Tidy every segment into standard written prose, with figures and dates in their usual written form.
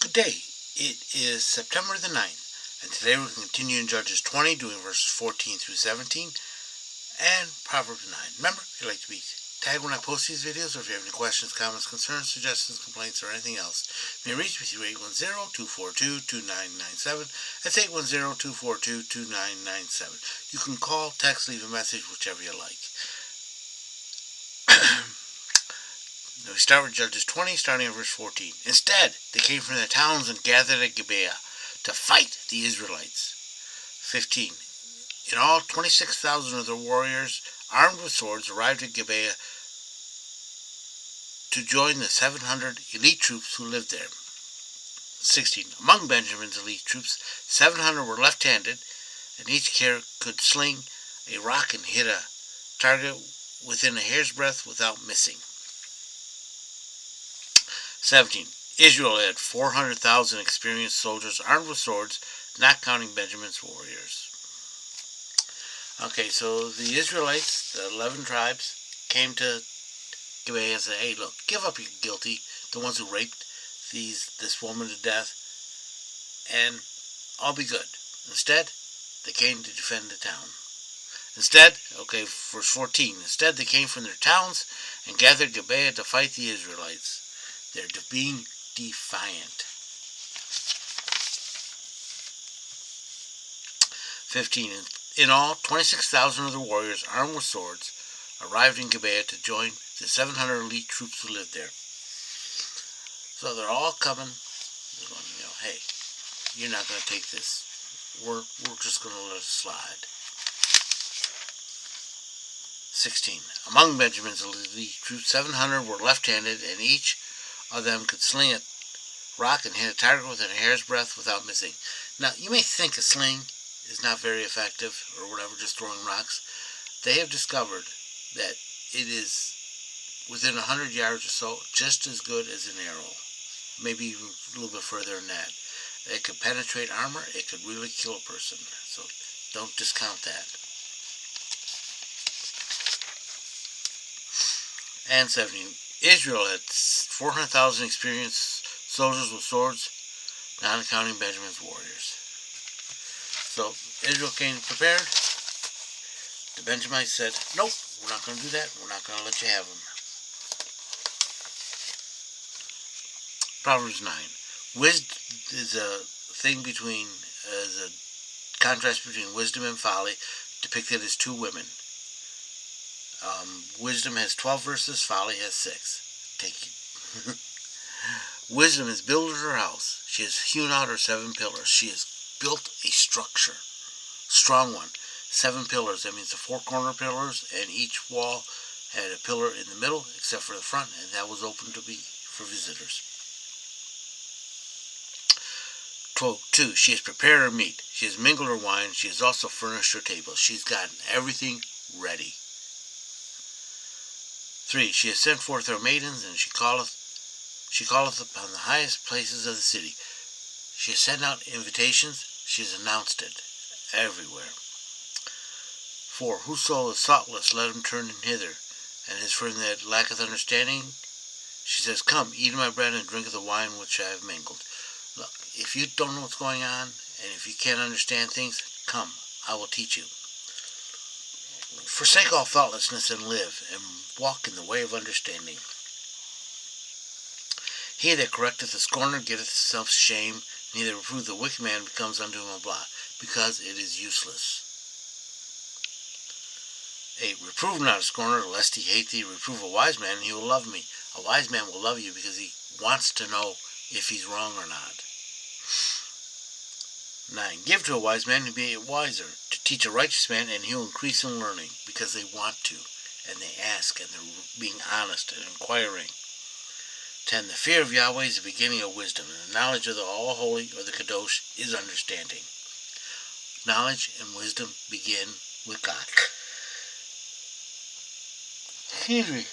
Good day. It is September the 9th, and today we're continue in Judges 20, doing verses 14 through 17, and Proverbs 9. Remember, if you'd like to be tagged when I post these videos, or if you have any questions, comments, concerns, suggestions, complaints, or anything else, you may reach me through 810-242-2997. That's 810-242-2997. You can call, text, leave a message, whichever you like. We start with Judges 20, starting at verse 14. Instead, they came from their towns and gathered at Gibeah to fight the Israelites. 15. In all, 26,000 of their warriors, armed with swords, arrived at Gibeah to join the 700 elite troops who lived there. 16. Among Benjamin's elite troops, 700 were left-handed, and each could sling a rock and hit a target within a hair's breadth without missing. 17. Israel had 400,000 experienced soldiers armed with swords, not counting Benjamin's warriors. Okay, so the Israelites, the 11 tribes, came to Gibeah and said, hey, look, give up your guilty, the ones who raped this woman to death, and I'll be good. Instead, they came to defend the town. Instead, okay, verse 14, instead they came from their towns and gathered Gibeah to fight the Israelites. They're being defiant. 15. In all, 26,000 of the warriors armed with swords arrived in Gibeah to join the 700 elite troops who lived there. So they're all coming. They're going, hey, you're not going to take this. We're just going to let it slide. 16. Among Benjamin's elite troops, 700 were left-handed, and each of them could sling a rock and hit a target within a hair's breadth without missing. Now, you may think a sling is not very effective, or whatever, just throwing rocks. They have discovered that it is, within 100 yards or so, just as good as an arrow. Maybe even a little bit further than that. It could penetrate armor. It could really kill a person. So don't discount that. And 17. Israel had 400,000 experienced soldiers with swords, not counting Benjamin's warriors. So Israel came prepared. The Benjamites said, nope, we're not going to do that. We're not going to let you have them. Proverbs 9. Wisdom is a thing between, is a contrast between wisdom and folly, depicted as two women. Wisdom has 12 verses, folly has 6. Wisdom has built her house. She has hewn out her 7 pillars. She has built a structure, strong one. 7 pillars, that means the 4 corner pillars, and each wall had a pillar in the middle, except for the front, and that was open to be for visitors. 2. She has prepared her meat. She has mingled her wine. She has also furnished her table. She's gotten everything ready. 3. She has sent forth her maidens, and she calleth upon the highest places of the city. She has sent out invitations. She has announced it everywhere. 4. Whoso is thoughtless, let him turn hither, and his friend that lacketh understanding, she says, come, eat of my bread and drink of the wine which I have mingled. Look, if you don't know what's going on, and if you can't understand things, come, I will teach you. Forsake all thoughtlessness and live, and walk in the way of understanding. He that correcteth a scorner getteth himself shame, neither reprove the wicked man becomes unto him a blot, because it is useless. 8. Reprove not a scorner, lest he hate thee. Reprove a wise man, and he will love me. A wise man will love you because he wants to know if he's wrong or not. 9. Give to a wise man and be wiser, to teach a righteous man, and he will increase in learning, because they want to, and they ask, and they're being honest and inquiring. 10. The fear of Yahweh is the beginning of wisdom, and the knowledge of the All-Holy, or the Kadosh, is understanding. Knowledge and wisdom begin with God. Excuse me.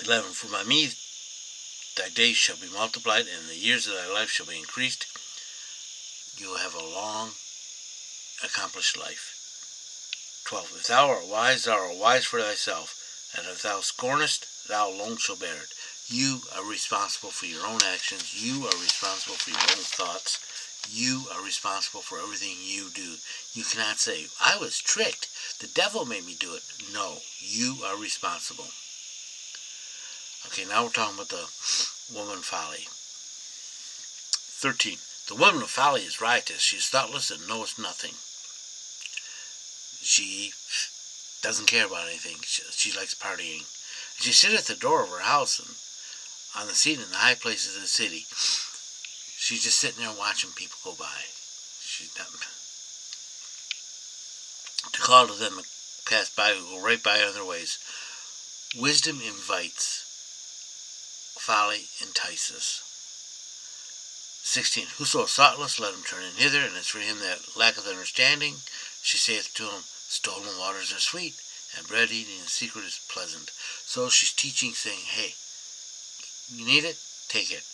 11. For by me thy days shall be multiplied, and the years of thy life shall be increased. You will have a long, accomplished life. 12. If thou art wise for thyself, and if thou scornest, thou alone shalt bear it. You are responsible for your own actions. You are responsible for your own thoughts. You are responsible for everything you do. You cannot say, I was tricked. The devil made me do it. No, you are responsible. Okay, now we're talking about the woman folly. 13. The woman of folly is riotous. She is thoughtless and knoweth nothing. She doesn't care about anything. She likes partying. She sitteth at the door of her house and on the seat in the high places of the city. She's just sitting there watching people go by. She's not to call to them that pass by who go right by on their ways. Wisdom invites. Folly entices. 16. Whoso is thoughtless, let him turn in hither, and as for him that lacketh understanding, she saith to him, stolen waters are sweet, and bread eating in secret is pleasant. So she's teaching, saying, hey, you need it, take it.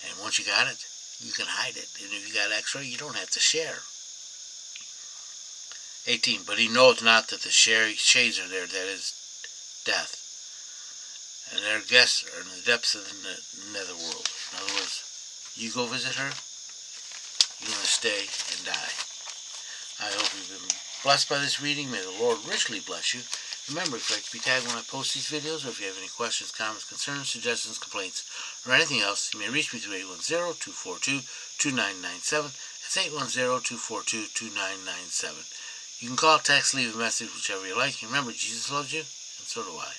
And once you got it, you can hide it. And if you got extra, you don't have to share. 18. But he knoweth not that the shades are there, that is death. And their guests are in the depths of the netherworld. In other words, you go visit her, you're going to stay and die. I hope you've been blessed by this reading. May the Lord richly bless you. Remember, if you'd like to be tagged when I post these videos, or if you have any questions, comments, concerns, suggestions, complaints, or anything else, you may reach me through 810-242-2997. That's 810-242-2997. You can call, text, leave a message, whichever you like. And remember, Jesus loves you, and so do I.